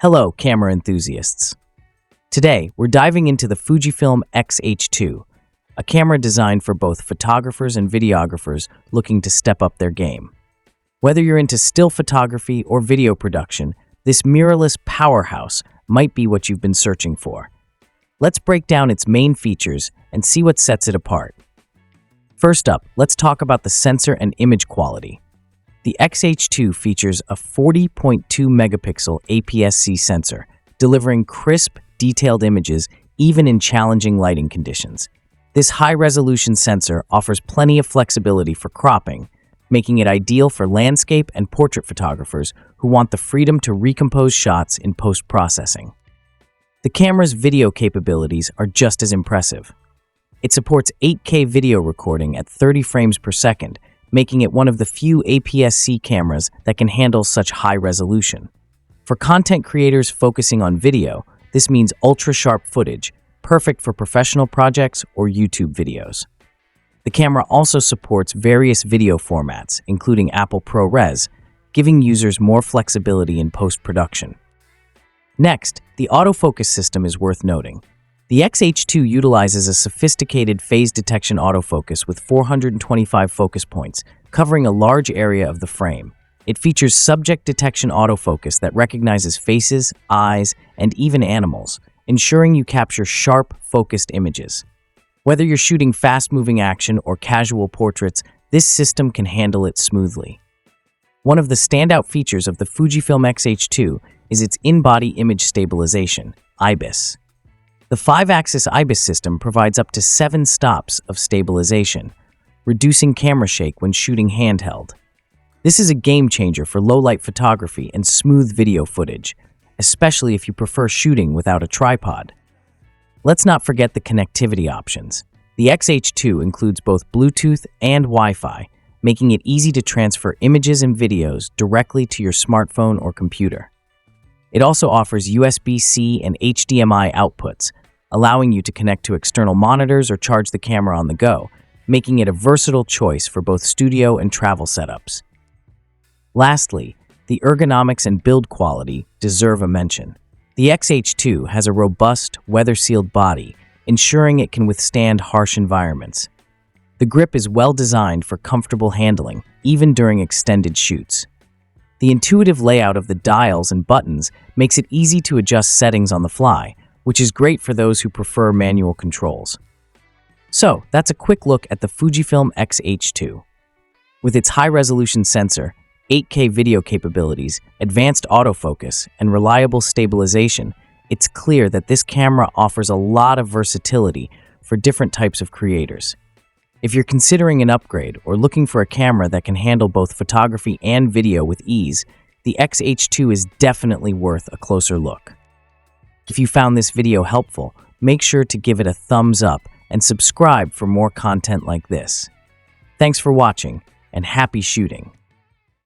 Hello, camera enthusiasts. Today, we're diving into the Fujifilm X-H2, a camera designed for both photographers and videographers looking to step up their game. Whether you're into still photography or video production, this mirrorless powerhouse might be what you've been searching for. Let's break down its main features and see what sets it apart. First up, let's talk about the sensor and image quality. The X-H2 features a 40.2 megapixel APS-C sensor, delivering crisp, detailed images even in challenging lighting conditions. This high-resolution sensor offers plenty of flexibility for cropping, making it ideal for landscape and portrait photographers who want the freedom to recompose shots in post-processing. The camera's video capabilities are just as impressive. It supports 8K video recording at 30 frames per second, making it one of the few APS-C cameras that can handle such high resolution. For content creators focusing on video, this means ultra-sharp footage, perfect for professional projects or YouTube videos. The camera also supports various video formats, including Apple ProRes, giving users more flexibility in post-production. Next, the autofocus system is worth noting. The X-H2 utilizes a sophisticated phase detection autofocus with 425 focus points, covering a large area of the frame. It features subject detection autofocus that recognizes faces, eyes, and even animals, ensuring you capture sharp, focused images. Whether you're shooting fast-moving action or casual portraits, this system can handle it smoothly. One of the standout features of the Fujifilm X-H2 is its in-body image stabilization, IBIS. The 5-axis IBIS system provides up to 7 stops of stabilization, reducing camera shake when shooting handheld. This is a game-changer for low-light photography and smooth video footage, especially if you prefer shooting without a tripod. Let's not forget the connectivity options. The X-H2 includes both Bluetooth and Wi-Fi, making it easy to transfer images and videos directly to your smartphone or computer. It also offers USB-C and HDMI outputs, allowing you to connect to external monitors or charge the camera on the go, making it a versatile choice for both studio and travel setups. Lastly, the ergonomics and build quality deserve a mention. The X-H2 has a robust, weather-sealed body, ensuring it can withstand harsh environments. The grip is well designed for comfortable handling, even during extended shoots. The intuitive layout of the dials and buttons makes it easy to adjust settings on the fly, which is great for those who prefer manual controls. So, that's a quick look at the Fujifilm X-H2. With its high-resolution sensor, 8K video capabilities, advanced autofocus, and reliable stabilization, it's clear that this camera offers a lot of versatility for different types of creators. If you're considering an upgrade or looking for a camera that can handle both photography and video with ease, the X-H2 is definitely worth a closer look. If you found this video helpful, make sure to give it a thumbs up and subscribe for more content like this. Thanks for watching, and happy shooting!